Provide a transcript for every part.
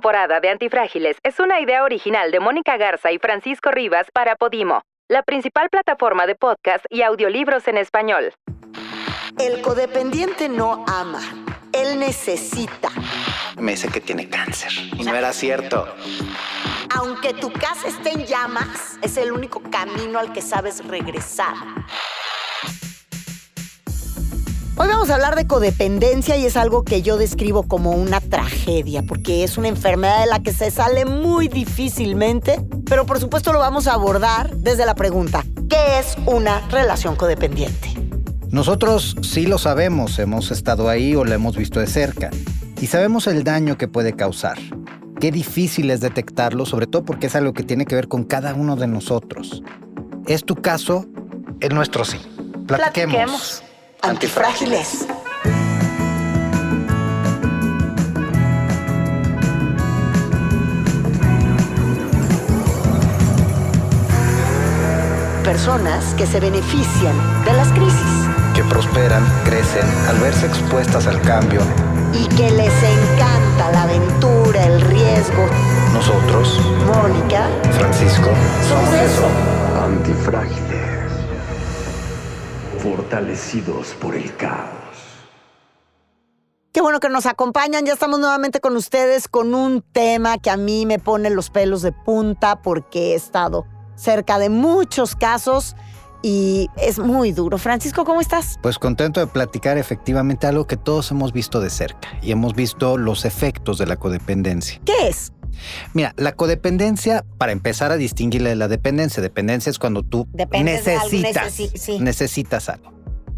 temporada de Antifrágiles es una idea original de Mónica Garza y Francisco Rivas para Podimo, la principal plataforma de podcast y audiolibros en español. El codependiente no ama, él necesita. Me dice que tiene cáncer. Y no era cierto. Aunque tu casa esté en llamas, es el único camino al que sabes regresar. Hoy vamos a hablar de codependencia y es algo que yo describo como una tragedia, porque es una enfermedad de la que se sale muy difícilmente, pero por supuesto lo vamos a abordar desde la pregunta: ¿qué es una relación codependiente? Nosotros sí lo sabemos, hemos estado ahí o lo hemos visto de cerca. Y sabemos el daño que puede causar. Qué difícil es detectarlo, sobre todo porque es algo que tiene que ver con cada uno de nosotros. ¿Es tu caso? El nuestro sí. Platiquemos. Antifrágiles. Personas que se benefician de las crisis. Que prosperan, crecen, al verse expuestas al cambio. Y que les encanta la aventura, el riesgo. Nosotros, Mónica, Francisco, somos eso. Antifrágiles. Fortalecidos por el caos. Qué bueno que nos acompañan. Ya estamos nuevamente con ustedes con un tema que a mí me pone los pelos de punta porque he estado cerca de muchos casos y es muy duro. Francisco, ¿cómo estás? Pues contento de platicar efectivamente algo que todos hemos visto de cerca y hemos visto los efectos de la codependencia. ¿Qué es? Mira, la codependencia, para empezar a distinguirla de la dependencia. Dependencia es cuando tú necesitas algo.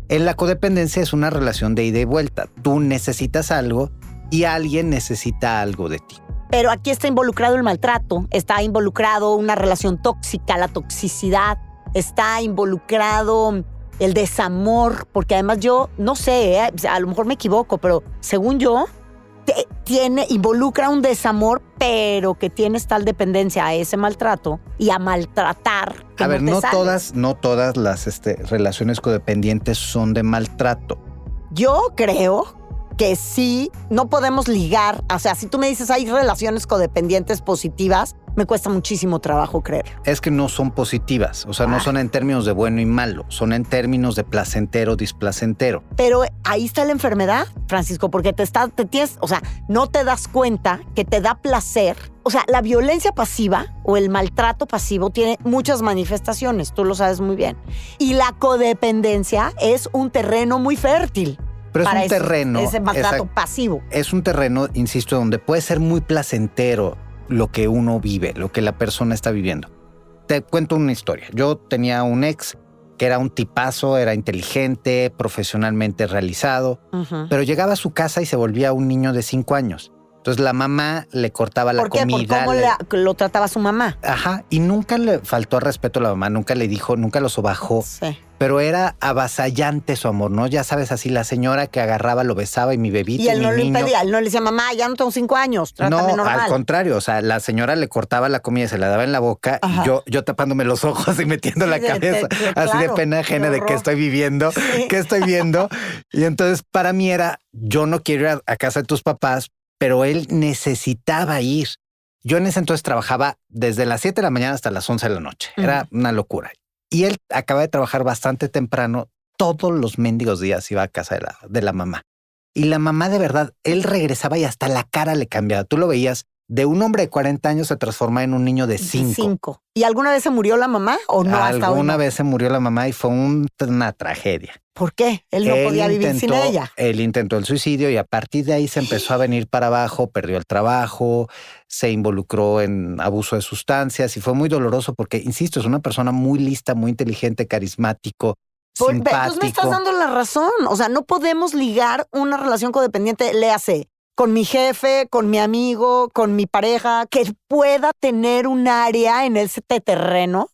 En la codependencia es una relación de ida y vuelta. Tú necesitas algo y alguien necesita algo de ti. Pero aquí está involucrado el maltrato, está involucrado una relación tóxica, la toxicidad, está involucrado el desamor, porque además yo, no sé, a lo mejor me equivoco, pero según yo, involucra un desamor, pero que tienes tal dependencia a ese maltrato y a maltratar. A ver, no todas las relaciones codependientes son de maltrato. Yo creo que sí, no podemos ligar. O sea, si tú me dices hay relaciones codependientes positivas, me cuesta muchísimo trabajo creerlo. Es que no son positivas, o sea, no son en términos de bueno y malo, son en términos de placentero, displacentero. Pero ahí está la enfermedad, Francisco, porque no te das cuenta que te da placer. O sea, la violencia pasiva o el maltrato pasivo tiene muchas manifestaciones, tú lo sabes muy bien. Y la codependencia es un terreno muy fértil. Pero es un terreno. Ese maltrato pasivo. Es un terreno, insisto, donde puede ser muy placentero lo que uno vive, lo que la persona está viviendo. Te cuento una historia. Yo tenía un ex que era un tipazo, era inteligente, profesionalmente realizado, pero llegaba a su casa y se volvía un niño de 5 años. Entonces la mamá le cortaba la comida. ¿Por cómo lo trataba su mamá? Ajá, y nunca le faltó al respeto a la mamá, nunca le dijo, nunca lo sobajó. Sí. Pero era avasallante su amor, ¿no? Ya sabes, así la señora que agarraba, lo besaba y mi bebito y él no mi lo niño. Impedía, él no le decía, mamá, ya no tengo 5 años, trátame normal. Al contrario, o sea, la señora le cortaba la comida y se la daba en la boca. Ajá. Y yo tapándome los ojos y metiendo la cabeza así de pena ajena de qué estoy viviendo, qué estoy viendo. Y entonces para mí era, yo no quiero ir a casa de tus papás, pero él necesitaba ir. Yo en ese entonces trabajaba desde las 7 de la mañana hasta las 11 de la noche. Era una locura. Y él acaba de trabajar bastante temprano. Todos los mendigos días iba a casa de la mamá. Y la mamá, de verdad, él regresaba y hasta la cara le cambiaba. Tú lo veías, de un hombre de 40 años se transformaba en un niño de 5. ¿Y alguna vez se murió la mamá o no? Alguna vez se murió la mamá y fue una tragedia. ¿Por qué? Él no podía vivir sin ella. Él intentó el suicidio y a partir de ahí se empezó a venir para abajo, perdió el trabajo, se involucró en abuso de sustancias y fue muy doloroso porque, insisto, es una persona muy lista, muy inteligente, carismático, simpático. Entonces me estás dando la razón. O sea, no podemos ligar una relación codependiente, léase, con mi jefe, con mi amigo, con mi pareja, que pueda tener un área en ese terreno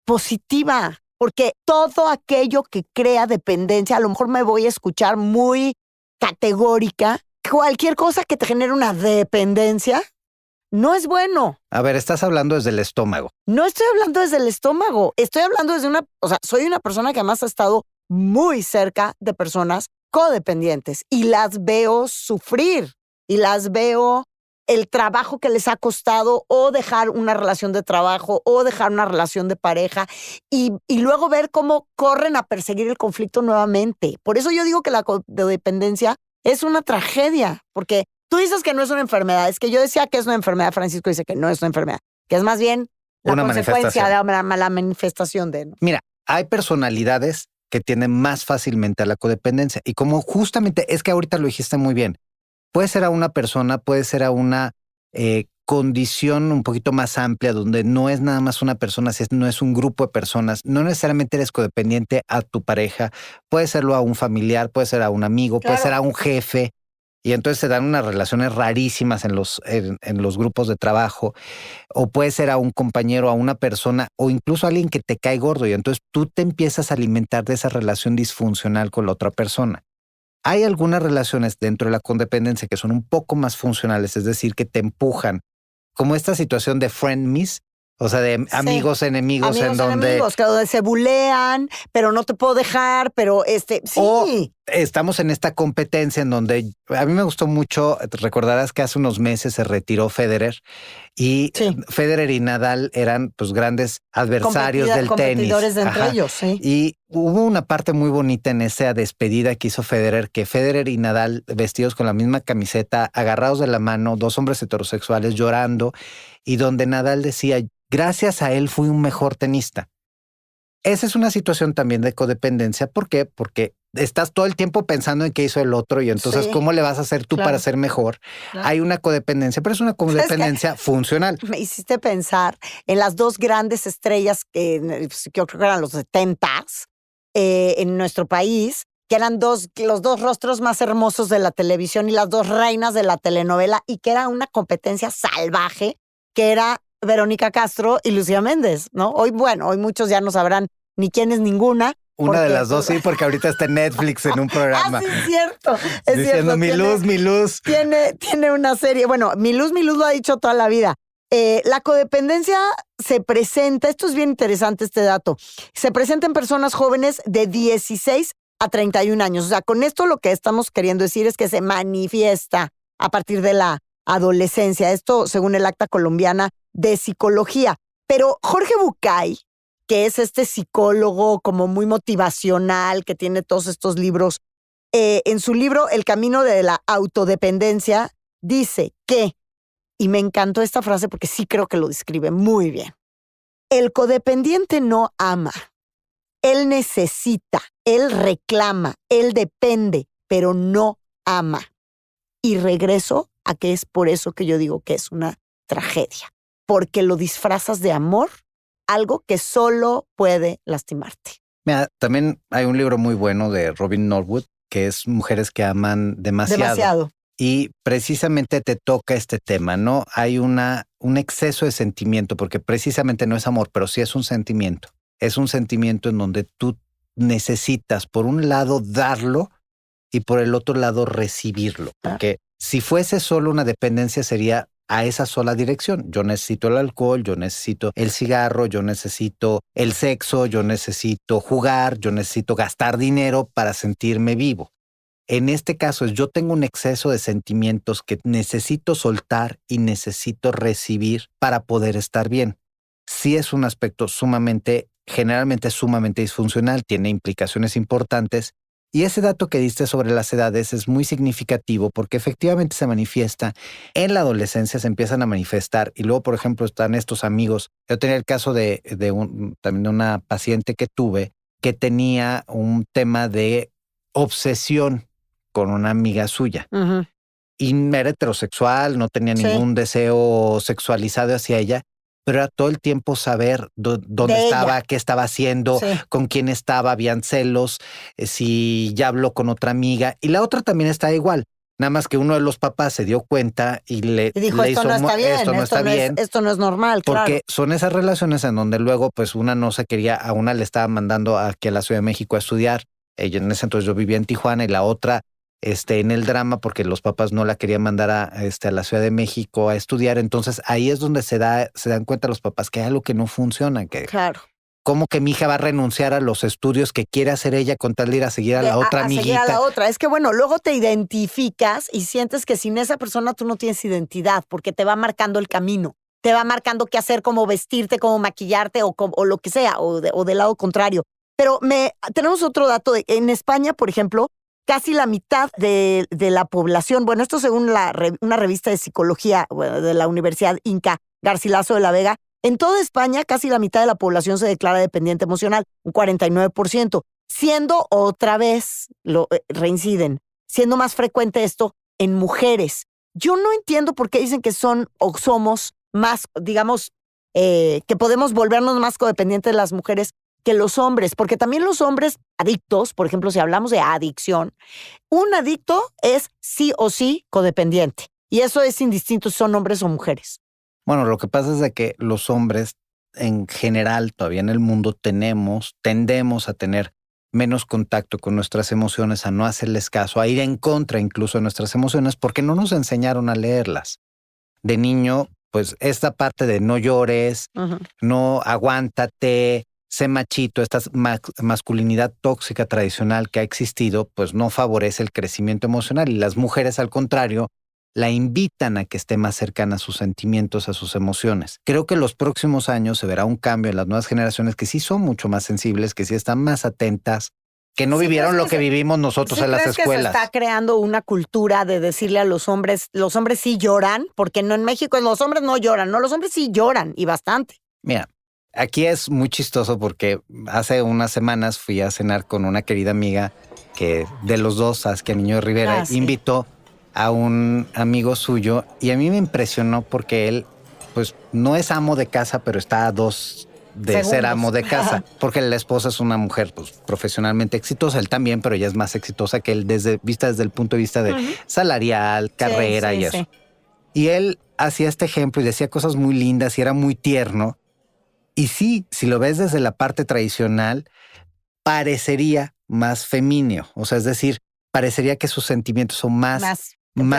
positiva. Porque todo aquello que crea dependencia, a lo mejor me voy a escuchar muy categórica, cualquier cosa que te genere una dependencia no es bueno. A ver, estás hablando desde el estómago. No estoy hablando desde el estómago, estoy hablando soy una persona que además ha estado muy cerca de personas codependientes y las veo sufrir y las veo el trabajo que les ha costado o dejar una relación de trabajo o dejar una relación de pareja y luego ver cómo corren a perseguir el conflicto nuevamente. Por eso yo digo que la codependencia es una tragedia, porque tú dices que no es una enfermedad. Es que yo decía que es una enfermedad, Francisco dice que no es una enfermedad, que es más bien la una consecuencia de la manifestación de... ¿no? Mira, hay personalidades que tienden más fácilmente a la codependencia. Y como justamente, es que ahorita lo dijiste muy bien, puede ser a una persona, puede ser a una condición un poquito más amplia, donde no es nada más una persona, no es un grupo de personas. No necesariamente eres codependiente a tu pareja, puede serlo a un familiar, puede ser a un amigo, puede ser a un jefe. Y entonces se dan unas relaciones rarísimas en los grupos de trabajo. O puede ser a un compañero, a una persona, o incluso a alguien que te cae gordo. Y entonces tú te empiezas a alimentar de esa relación disfuncional con la otra persona. Hay algunas relaciones dentro de la codependencia que son un poco más funcionales, es decir, que te empujan, como esta situación de frenemies, o sea, de amigos, enemigos, en donde... Enemigos, que donde se bulean, pero no te puedo dejar, pero sí. O estamos en esta competencia en donde a mí me gustó mucho, recordarás que hace unos meses se retiró Federer y Federer y Nadal eran pues grandes adversarios del tenis. Competidores entre ellos, sí. Y hubo una parte muy bonita en esa despedida que hizo Federer, que Federer y Nadal vestidos con la misma camiseta, agarrados de la mano, dos hombres heterosexuales llorando, y donde Nadal decía, gracias a él fui un mejor tenista. Esa es una situación también de codependencia. ¿Por qué? Porque estás todo el tiempo pensando en qué hizo el otro y entonces ¿cómo le vas a hacer tú para ser mejor? Claro. Hay una codependencia, pero es una codependencia funcional. Me hiciste pensar en las dos grandes estrellas que yo creo que eran los 70s en nuestro país, que eran los dos rostros más hermosos de la televisión y las dos reinas de la telenovela, y que era una competencia salvaje, que era Verónica Castro y Lucía Méndez, ¿no? Hoy muchos ya no sabrán ni quién es ninguna. Una de las dos, sí, porque ahorita está en Netflix en un programa. Sí, es cierto. Es diciendo, cierto. mi luz. Tiene una serie. Bueno, mi luz lo ha dicho toda la vida. La codependencia se presenta, esto es bien interesante este dato, se presenta en personas jóvenes de 16 a 31 años. O sea, con esto lo que estamos queriendo decir es que se manifiesta a partir de la adolescencia. Esto según el Acta Colombiana de Psicología. Pero Jorge Bucay, que es este psicólogo como muy motivacional, que tiene todos estos libros, en su libro El Camino de la Autodependencia, dice que, y me encantó esta frase porque sí creo que lo describe muy bien, el codependiente no ama, él necesita, él reclama, él depende, pero no ama. Y regreso a que es por eso que yo digo que es una tragedia, porque lo disfrazas de amor, algo que solo puede lastimarte. Mira, también hay un libro muy bueno de Robin Norwood, que es Mujeres que aman demasiado. Y precisamente te toca este tema, ¿no? Hay un exceso de sentimiento, porque precisamente no es amor, pero sí es un sentimiento. Es un sentimiento en donde tú necesitas, por un lado, darlo y por el otro lado, recibirlo. Porque si fuese solo una dependencia, sería a esa sola dirección. Yo necesito el alcohol, yo necesito el cigarro, yo necesito el sexo, yo necesito jugar, yo necesito gastar dinero para sentirme vivo. En este caso, yo tengo un exceso de sentimientos que necesito soltar y necesito recibir para poder estar bien. Sí es un aspecto generalmente sumamente disfuncional, tiene implicaciones importantes. Y ese dato que diste sobre las edades es muy significativo porque efectivamente se manifiesta en la adolescencia, se empiezan a manifestar y luego, por ejemplo, están estos amigos. Yo tenía el caso también de una paciente que tuve que tenía un tema de obsesión con una amiga suya. Uh-huh. Y era heterosexual, no tenía ningún deseo sexualizado hacia ella, pero era todo el tiempo saber dónde estaba, qué estaba haciendo, con quién estaba, habían celos, si ya habló con otra amiga. Y la otra también está igual. Nada más que uno de los papás se dio cuenta y dijo, esto no está bien, esto no es normal, porque son esas relaciones en donde luego pues una no se quería, a una le estaba mandando aquí a la Ciudad de México a estudiar. Ella en ese entonces yo vivía en Tijuana y la otra en el drama porque los papás no la querían mandar a la Ciudad de México a estudiar. Entonces ahí es donde se dan cuenta los papás que hay algo que no funciona. Que ¿cómo que mi hija va a renunciar a los estudios que quiere hacer ella con tal de ir a seguir a la otra amiguita? Seguir a la otra. Es que bueno, luego te identificas y sientes que sin esa persona tú no tienes identidad porque te va marcando el camino. Te va marcando qué hacer, cómo vestirte, cómo maquillarte o lo que sea, o del lado contrario. Pero tenemos otro dato. En España, por ejemplo, casi la mitad de la población, bueno, esto según una revista de psicología de la Universidad Inca Garcilaso de la Vega, en toda España casi la mitad de la población se declara dependiente emocional, un 49%, siendo otra vez, reinciden, siendo más frecuente esto en mujeres. Yo no entiendo por qué dicen que son o somos más, digamos, que podemos volvernos más codependientes de las mujeres que los hombres, porque también los hombres adictos, por ejemplo, si hablamos de adicción, un adicto es sí o sí codependiente, y eso es indistinto si son hombres o mujeres. Bueno, lo que pasa es de que los hombres en general todavía en el mundo tendemos a tener menos contacto con nuestras emociones, a no hacerles caso, a ir en contra incluso de nuestras emociones porque no nos enseñaron a leerlas. De niño, pues esta parte de no llores, no aguántate, sé machito, esta masculinidad tóxica tradicional que ha existido, pues no favorece el crecimiento emocional y las mujeres al contrario la invitan a que esté más cercana a sus sentimientos, a sus emociones. Creo que en los próximos años se verá un cambio en las nuevas generaciones que sí son mucho más sensibles, que sí están más atentas, que no vivieron lo que vivimos nosotros en las escuelas. Que se está creando una cultura de decirle a los hombres sí lloran, porque no en México los hombres no lloran, no, los hombres sí lloran y bastante. Mira, aquí es muy chistoso porque hace unas semanas fui a cenar con una querida amiga que de los dos, Saskia Niño Rivera, invitó a un amigo suyo y a mí me impresionó porque él pues no es amo de casa, pero está a 2 de ser amo de casa, porque la esposa es una mujer pues profesionalmente exitosa, él también, pero ella es más exitosa que él desde el punto de vista de salarial, carrera y eso. Y él hacía este ejemplo y decía cosas muy lindas y era muy tierno. Y sí, si lo ves desde la parte tradicional, parecería más femenino, o sea, es decir, parecería que sus sentimientos son más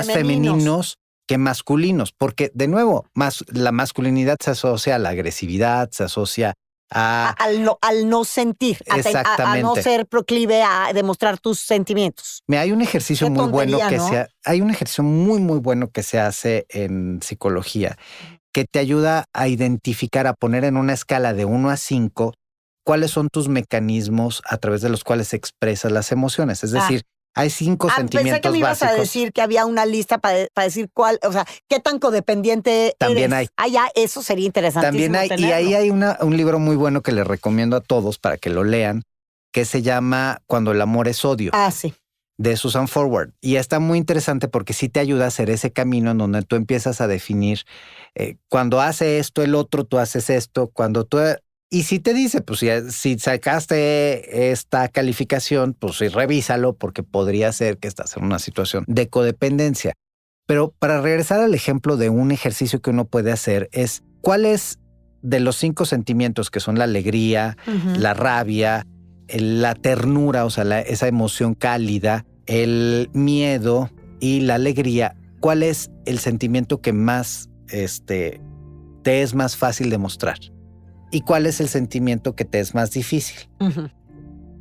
femeninos que masculinos, porque de nuevo, la masculinidad se asocia a la agresividad, se asocia al no sentir, a no ser proclive a demostrar tus sentimientos. Hay un ejercicio muy bueno hay un ejercicio muy, muy bueno que se hace en psicología que te ayuda a identificar, a poner en una escala de 1 a 5 cuáles son tus mecanismos a través de los cuales expresas las emociones. Es decir, hay 5 sentimientos pensé que me ibas básicos. A decir que había una lista para decir cuál, o sea, qué tan codependiente también eres. Hay. Ya, eso sería interesantísimo. También hay, tenerlo. Y ahí hay un libro muy bueno que les recomiendo a todos para que lo lean, que se llama Cuando el amor es odio. Sí. De Susan Forward. Y está muy interesante porque sí te ayuda a hacer ese camino en donde tú empiezas a definir cuando hace esto el otro, tú haces esto, y si te dice, pues si sacaste esta calificación, pues sí, revísalo porque podría ser que estás en una situación de codependencia. Pero para regresar al ejemplo de un ejercicio que uno puede hacer es ¿cuál es de los 5 sentimientos que son la alegría, la rabia, la ternura, o sea, esa emoción cálida, el miedo y la alegría? ¿Cuál es el sentimiento que más te es más fácil de mostrar? ¿Y cuál es el sentimiento que te es más difícil?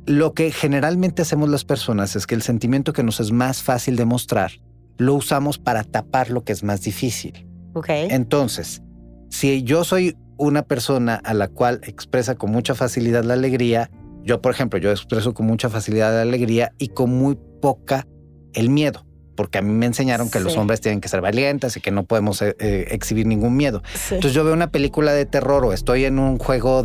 Lo que generalmente hacemos las personas es que el sentimiento que nos es más fácil de mostrar lo usamos para tapar lo que es más difícil. Entonces, si yo soy una persona a la cual expresa con mucha facilidad la alegría, yo, por ejemplo, yo expreso con mucha facilidad la alegría y con muy poca el miedo. Porque a mí me enseñaron que los hombres tienen que ser valientes y que no podemos exhibir ningún miedo. Entonces yo veo una película de terror o estoy en un juego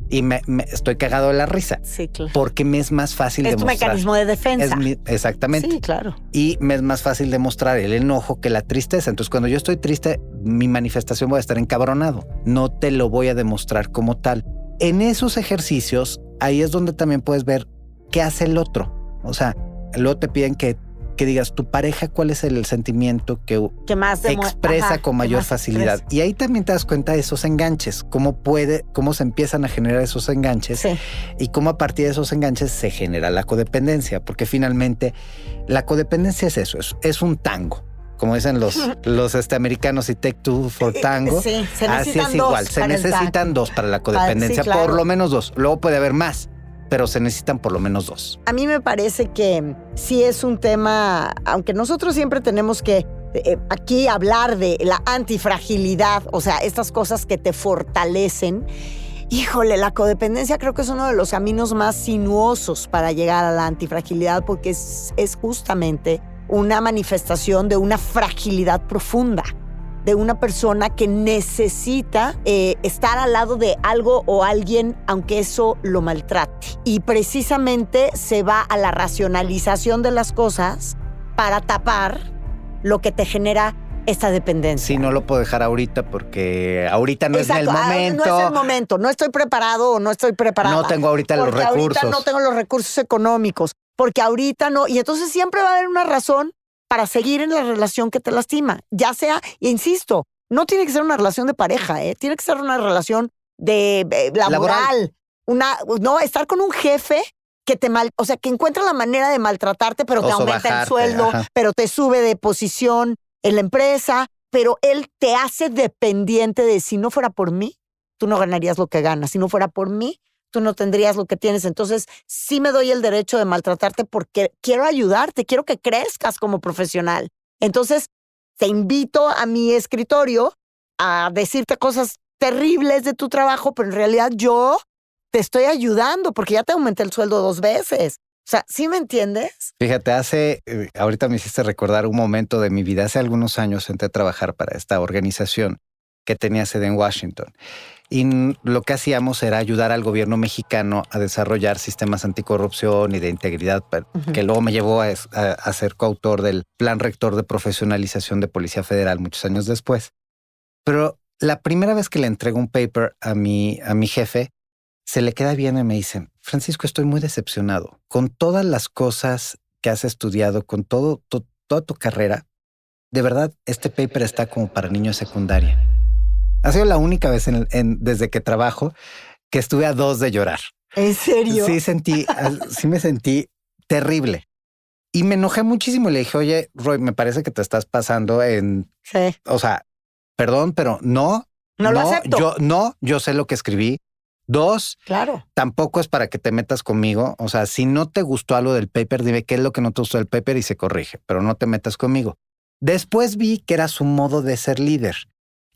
y me estoy cagado de la risa. Sí, claro. Porque me es más fácil demostrar. Es tu mecanismo de defensa. Exactamente. Sí, claro. Y me es más fácil demostrar el enojo que la tristeza. Entonces cuando yo estoy triste, mi manifestación voy a estar encabronado. No te lo voy a demostrar como tal. En esos ejercicios, ahí es donde también puedes ver qué hace el otro. O sea, luego te piden que digas, tu pareja, ¿cuál es el sentimiento que más expresa con mayor facilidad? Y ahí también te das cuenta de esos enganches, cómo se empiezan a generar esos enganches y cómo a partir de esos enganches se genera la codependencia, porque finalmente la codependencia es eso, es un tango. como dicen los americanos, y take two for tango. Sí, se necesitan así es igual. Se necesitan dos para la codependencia, sí, claro. por lo menos dos. Luego puede haber más, pero se necesitan por lo menos dos. A mí me parece que sí es un tema, aunque nosotros siempre tenemos que aquí hablar de la antifragilidad, o sea, estas cosas que te fortalecen. Híjole, la codependencia creo que es uno de los caminos más sinuosos para llegar a la antifragilidad, porque es justamente una manifestación de una fragilidad profunda, de una persona que necesita estar al lado de algo o alguien, aunque eso lo maltrate. Y precisamente se va a la racionalización de las cosas para tapar lo que te genera esta dependencia. Sí, no lo puedo dejar ahorita porque ahorita no Exacto, es el momento. No es el momento. No estoy preparado o no estoy preparada. No tengo ahorita los recursos. Ahorita no tengo los recursos económicos. Porque ahorita no. Y entonces siempre va a haber una razón para seguir en la relación que te lastima. Ya sea, insisto, no tiene que ser una relación de pareja, tiene que ser una relación de laboral. No, estar con un jefe que o sea, que encuentra la manera de maltratarte, pero te aumenta el sueldo, ajá, pero te sube de posición en la empresa, pero él te hace dependiente de si no fuera por mí, tú no ganarías lo que ganas. Si no fuera por mí, tú no tendrías lo que tienes. Entonces, sí me doy el derecho de maltratarte porque quiero ayudarte, quiero que crezcas como profesional. Entonces, te invito a mi escritorio a decirte cosas terribles de tu trabajo, pero en realidad yo te estoy ayudando porque ya te aumenté el sueldo 2 veces. O sea, ¿sí me entiendes? Fíjate, ahorita me hiciste recordar un momento de mi vida. Hace algunos años entré a trabajar para esta organización que tenía sede en Washington. Y lo que hacíamos era ayudar al gobierno mexicano a desarrollar sistemas anticorrupción y de integridad, que luego me llevó a ser coautor del Plan Rector de Profesionalización de Policía Federal muchos años después. Pero la primera vez que le entrego un paper a mi jefe, se le queda viendo y me dice: Francisco, estoy muy decepcionado. Con todas las cosas que has estudiado, con toda tu carrera, de verdad, este paper está como para niños de secundaria. Ha sido la única vez desde que trabajo que estuve a 2 de llorar. ¿En serio? Sí me sentí terrible. Y me enojé muchísimo y le dije: oye, Roy, me parece que te estás pasando en... Sí. O sea, perdón, pero no lo acepto. Yo sé lo que escribí. 2, claro, tampoco es para que te metas conmigo. O sea, si no te gustó algo del paper, dime qué es lo que no te gustó del paper y se corrige, pero no te metas conmigo. Después vi que era su modo de ser líder.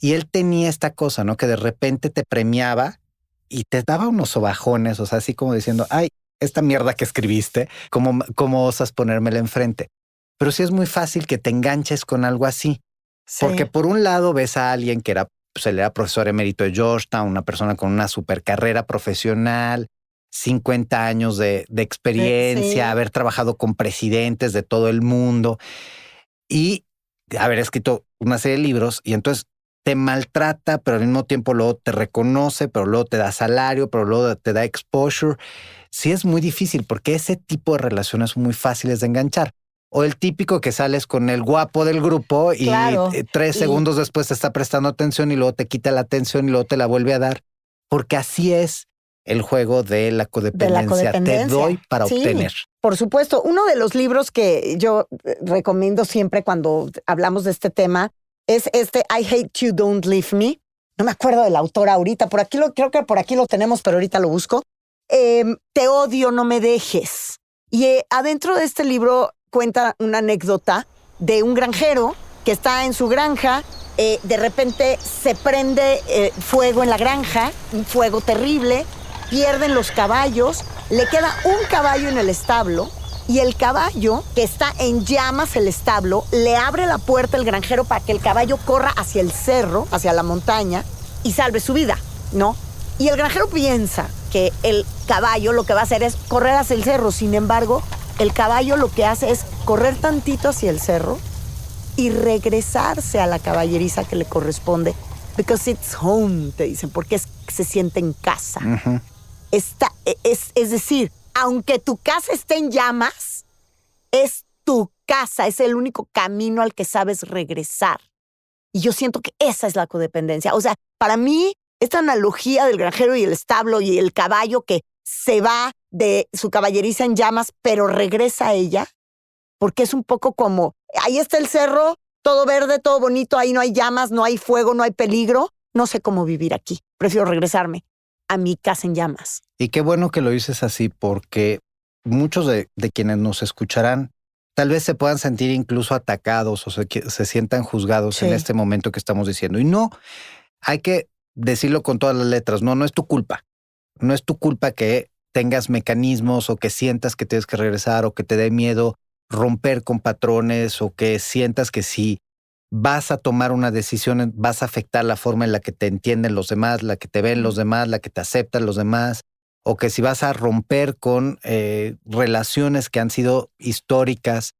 Y él tenía esta cosa, ¿no? Que de repente te premiaba y te daba unos sobajones, o sea, así como diciendo: ay, esta mierda que escribiste, ¿cómo osas ponérmela enfrente? Pero sí es muy fácil que te enganches con algo así. Sí. Porque por un lado ves a alguien que él era profesor emérito de Georgetown, una persona con una super carrera profesional, 50 años de experiencia, sí, haber trabajado con presidentes de todo el mundo y haber escrito una serie de libros, y entonces te maltrata, pero al mismo tiempo luego te reconoce, pero luego te da salario, pero luego te da exposure. Sí es muy difícil porque ese tipo de relaciones son muy fáciles de enganchar. O el típico que sales con el guapo del grupo y claro, 3 segundos después te está prestando atención y luego te quita la atención y luego te la vuelve a dar. Porque así es el juego de la codependencia. Te doy para obtener. Por supuesto. Uno de los libros que yo recomiendo siempre cuando hablamos de este tema es I Hate You, Don't Leave Me. No me acuerdo del autor ahorita. Creo que por aquí lo tenemos, pero ahorita lo busco. Te odio, no me dejes. Y adentro de este libro cuenta una anécdota de un granjero que está en su granja. De repente se prende fuego en la granja, un fuego terrible, pierden los caballos, le queda un caballo en el establo y el caballo, que está en llamas el establo, le abre la puerta el granjero para que el caballo corra hacia el cerro, hacia la montaña y salve su vida, ¿no? Y el granjero piensa que el caballo lo que va a hacer es correr hacia el cerro. Sin embargo, el caballo lo que hace es correr tantito hacia el cerro y regresarse a la caballeriza que le corresponde. Because it's home, te dicen, porque se siente en casa. Uh-huh. Es decir, aunque tu casa esté en llamas, es tu casa, es el único camino al que sabes regresar. Y yo siento que esa es la codependencia. O sea, para mí, esta analogía del granjero y el establo y el caballo que se va de su caballeriza en llamas, pero regresa a ella, porque es un poco como, ahí está el cerro, todo verde, todo bonito, ahí no hay llamas, no hay fuego, no hay peligro. No sé cómo vivir aquí. Prefiero regresarme a mi casa en llamas. Y qué bueno que lo dices así, porque muchos de quienes nos escucharán tal vez se puedan sentir incluso atacados o se sientan juzgados en este momento que estamos diciendo. Y no, hay que decirlo con todas las letras. No es tu culpa. No es tu culpa que tengas mecanismos o que sientas que tienes que regresar o que te dé miedo romper con patrones o que sientas que si vas a tomar una decisión vas a afectar la forma en la que te entienden los demás, la que te ven los demás, la que te aceptan los demás, o que si vas a romper con relaciones que han sido históricas,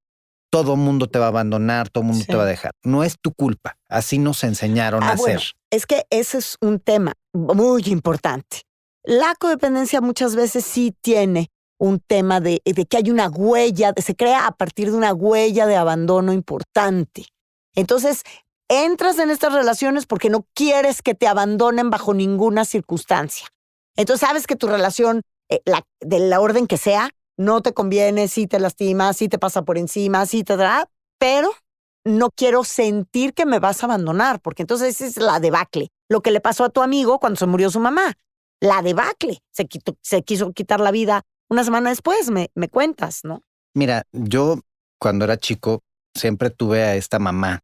todo mundo te va a abandonar, todo mundo te va a dejar. No es tu culpa. Así nos enseñaron a hacer. Bueno, es que ese es un tema muy importante. La codependencia muchas veces sí tiene un tema de que hay una huella, se crea a partir de una huella de abandono importante. Entonces, entras en estas relaciones porque no quieres que te abandonen bajo ninguna circunstancia. Entonces, sabes que tu relación, de la orden que sea, no te conviene, sí te lastima, sí te pasa por encima, sí te da, pero no quiero sentir que me vas a abandonar, porque entonces esa es la debacle. Lo que le pasó a tu amigo cuando se murió su mamá. La debacle. Se quiso quitar la vida una semana después, me cuentas, ¿no? Mira, yo cuando era chico siempre tuve a esta mamá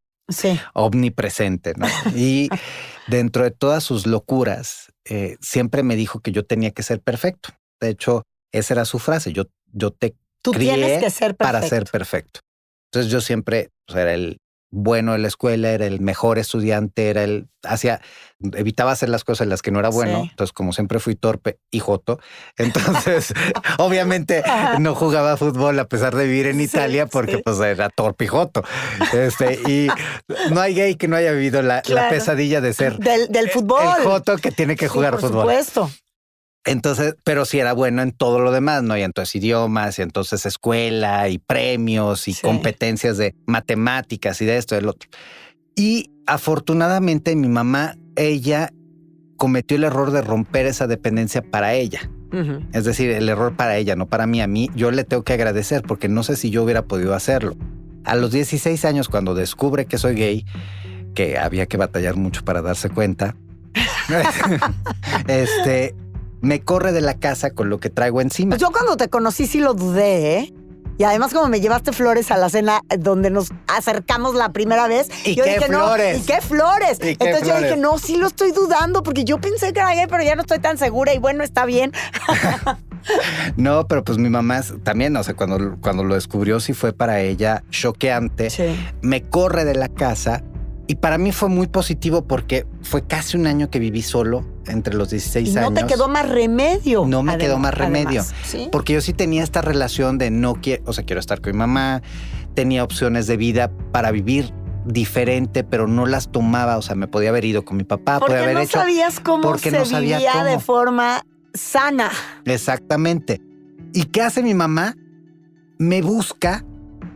omnipresente, ¿no? Y dentro de todas sus locuras, siempre me dijo que yo tenía que ser perfecto. De hecho, esa era su frase. Yo te crié tienes que ser para ser perfecto. Entonces yo siempre era el bueno de la escuela, era el mejor estudiante, evitaba hacer las cosas en las que no era bueno. Entonces, como siempre fui torpe y joto, entonces obviamente no jugaba fútbol a pesar de vivir en Italia porque pues era torpe y joto. Y no hay gay que no haya vivido la pesadilla de ser del fútbol. El joto que tiene que jugar fútbol. Por supuesto. Entonces, pero sí era bueno en todo lo demás, ¿no? Y entonces idiomas, y entonces escuela, y premios, y competencias de matemáticas, y de esto, y del otro. Y afortunadamente mi mamá, ella cometió el error de romper esa dependencia para ella. Uh-huh. Es decir, el error para ella, no para mí. A mí, yo le tengo que agradecer porque no sé si yo hubiera podido hacerlo. A los 16 años, cuando descubre que soy gay, que había que batallar mucho para darse cuenta, me corre de la casa con lo que traigo encima. Yo cuando te conocí sí lo dudé, ¿eh? Y además como me llevaste flores a la cena donde nos acercamos la primera vez. ¿Y yo dije, flores? No, ¿y qué flores? Entonces yo dije, no, sí lo estoy dudando porque yo pensé que era gay, pero ya no estoy tan segura y bueno, está bien. No, pero pues mi mamá también, o sea, cuando lo descubrió sí fue para ella choqueante. Sí. Me corre de la casa. Y para mí fue muy positivo porque fue casi un año que viví solo entre los 16 años. No te quedó más remedio. No me quedó más remedio. Además, ¿sí? Porque yo sí tenía esta relación de quiero estar con mi mamá. Tenía opciones de vida para vivir diferente, pero no las tomaba. O sea, me podía haber ido con mi papá. Porque podía haber no hecho, sabías cómo porque se no sabía vivía cómo. De forma sana. Exactamente. ¿Y qué hace mi mamá? Me busca.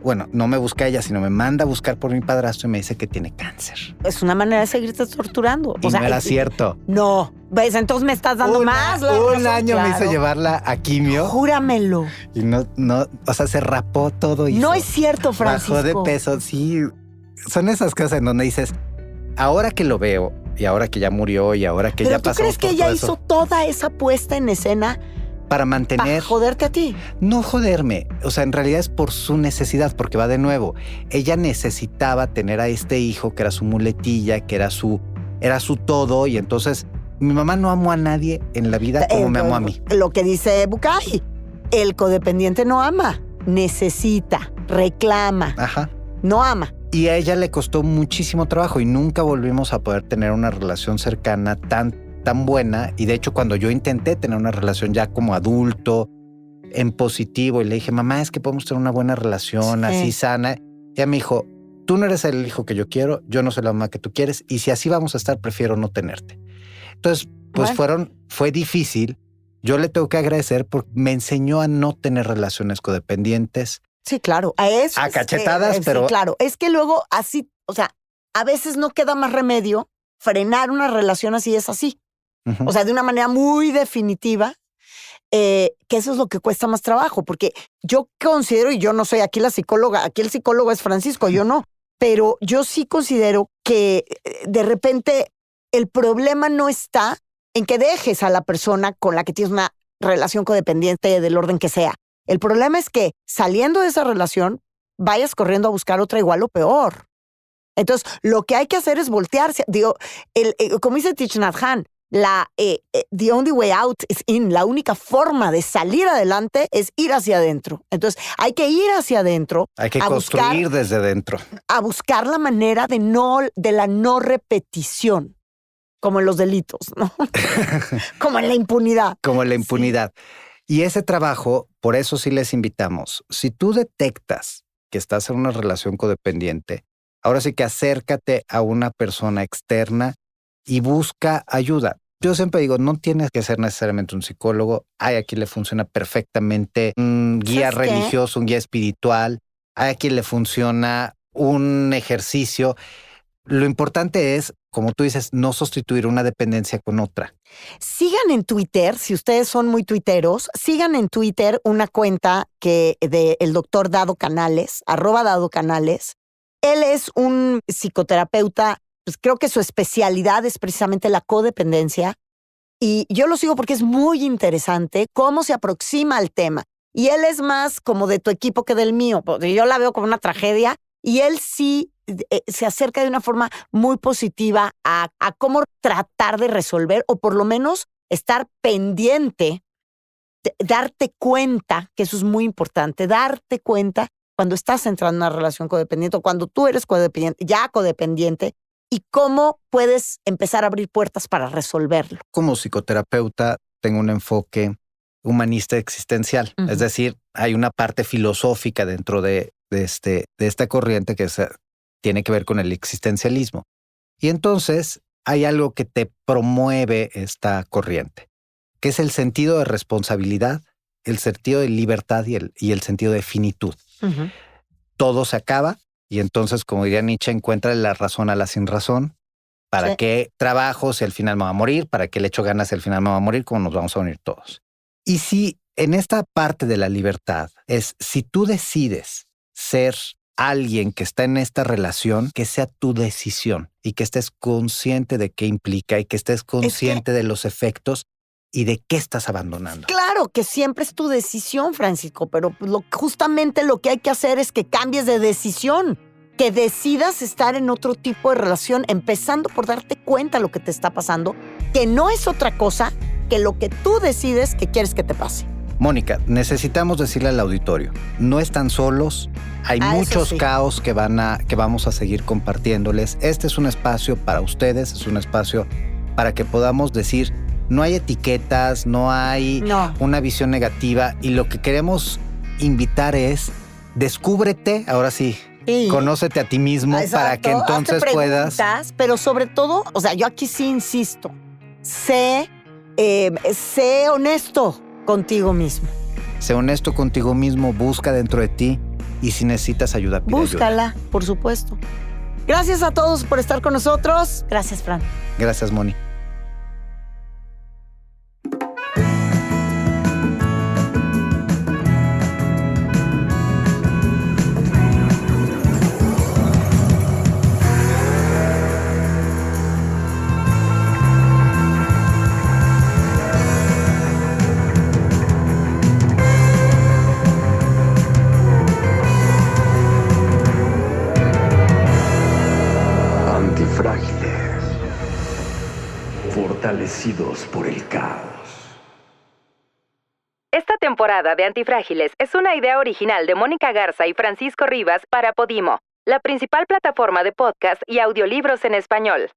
Bueno, no me busca ella, sino me manda a buscar por mi padrastro y me dice que tiene cáncer. Es una manera de seguirte torturando. Y no era cierto. No. ¿Ves? Entonces me estás dando más. Un año me hizo llevarla a quimio. Júramelo. Y no, o sea, se rapó todo. No es cierto, Francisco. Bajó de peso, sí. Son esas cosas en donde dices, ahora que lo veo, y ahora que ya murió, y ahora que ya pasó. ¿Pero tú crees que ella hizo toda esa puesta en escena? Para mantener... ¿Para joderte a ti? No joderme. O sea, en realidad es por su necesidad, porque va de nuevo. Ella necesitaba tener a este hijo que era su muletilla, que era su todo. Y entonces mi mamá no amó a nadie en la vida como me amó a mí. Lo que dice Bucay, el codependiente no ama, necesita, reclama. Ajá. No ama. Y a ella le costó muchísimo trabajo y nunca volvimos a poder tener una relación cercana tan buena. Y de hecho, cuando yo intenté tener una relación ya como adulto, en positivo, y le dije, mamá, es que podemos tener una buena relación así sana. Y ella me dijo, tú no eres el hijo que yo quiero, yo no soy la mamá que tú quieres, y si así vamos a estar, prefiero no tenerte. Entonces, pues fue difícil. Yo le tengo que agradecer porque me enseñó a no tener relaciones codependientes. Sí, claro. A cachetadas, pero... Sí, claro. Es que luego así, o sea, a veces no queda más remedio frenar una relación así es así. Uh-huh. O sea, de una manera muy definitiva, que eso es lo que cuesta más trabajo, porque yo considero, y yo no soy aquí la psicóloga, aquí el psicólogo es Francisco, yo no. pero yo sí considero que de repente el problema no está en que dejes a la persona con la que tienes una relación codependiente del orden que sea. El problema es que saliendo de esa relación vayas corriendo a buscar otra igual o peor. Entonces, lo que hay que hacer es voltearse. Digo, como dice Thich Nhat Hanh, the only way out is in. La única forma de salir adelante es ir hacia adentro. Entonces, hay que ir hacia adentro. Hay que construir desde dentro. A buscar la manera de la no repetición. Como en los delitos, ¿no? Como en la impunidad. Como en la impunidad. Sí. Y ese trabajo, por eso sí les invitamos. Si tú detectas que estás en una relación codependiente, ahora sí que acércate a una persona externa y busca ayuda. Yo siempre digo, no tienes que ser necesariamente un psicólogo. Hay a quien le funciona perfectamente un guía religioso, un guía espiritual. Hay a quien le funciona un ejercicio. Lo importante es, como tú dices, no sustituir una dependencia con otra. Sigan en Twitter, si ustedes son muy tuiteros, sigan en Twitter una cuenta del doctor Dado Canales, @DadoCanales. Él es un psicoterapeuta, pues creo que su especialidad es precisamente la codependencia. Y yo lo sigo porque es muy interesante cómo se aproxima al tema. Y él es más como de tu equipo que del mío, porque yo la veo como una tragedia. Y él sí se acerca de una forma muy positiva a cómo tratar de resolver o por lo menos estar pendiente, darte cuenta, que eso es muy importante, darte cuenta cuando estás entrando en una relación codependiente o cuando tú eres codependiente y cómo puedes empezar a abrir puertas para resolverlo. Como psicoterapeuta tengo un enfoque humanista existencial, es decir, hay una parte filosófica dentro de esta corriente que tiene que ver con el existencialismo. Y entonces hay algo que te promueve esta corriente, que es el sentido de responsabilidad, el sentido de libertad y el sentido de finitud. Todo se acaba y entonces, como diría Nietzsche, encuentra la razón a la sin razón. ¿Para qué trabajo si al final me va a morir? ¿Para qué le echo ganas si al final me va a morir? ¿Cómo nos vamos a unir todos? Y si en esta parte de la libertad si tú decides ser alguien que está en esta relación, que sea tu decisión y que estés consciente de qué implica y que estés consciente de los efectos y de qué estás abandonando. Claro que siempre es tu decisión, Francisco, pero justamente lo que hay que hacer es que cambies de decisión, que decidas estar en otro tipo de relación, empezando por darte cuenta de lo que te está pasando, que no es otra cosa que lo que tú decides que quieres que te pase. Mónica, necesitamos decirle al auditorio, no están solos, hay muchos caos que vamos a seguir compartiéndoles. Este es un espacio para ustedes, es un espacio para que podamos decir, no hay etiquetas, no hay una visión negativa y lo que queremos invitar es, descúbrete, ahora sí, conócete a ti mismo. Exacto, para que entonces puedas. Pero sobre todo, o sea, yo aquí sí insisto, sé honesto contigo mismo. Sé honesto contigo mismo, busca dentro de ti y si necesitas ayuda, pide Búscala, ayuda. Por supuesto. Gracias a todos por estar con nosotros. Gracias, Fran. Gracias, Moni. Antifrágiles, fortalecidos por el caos. Esta temporada de Antifrágiles es una idea original de Mónica Garza y Francisco Rivas para Podimo, la principal plataforma de podcast y audiolibros en español.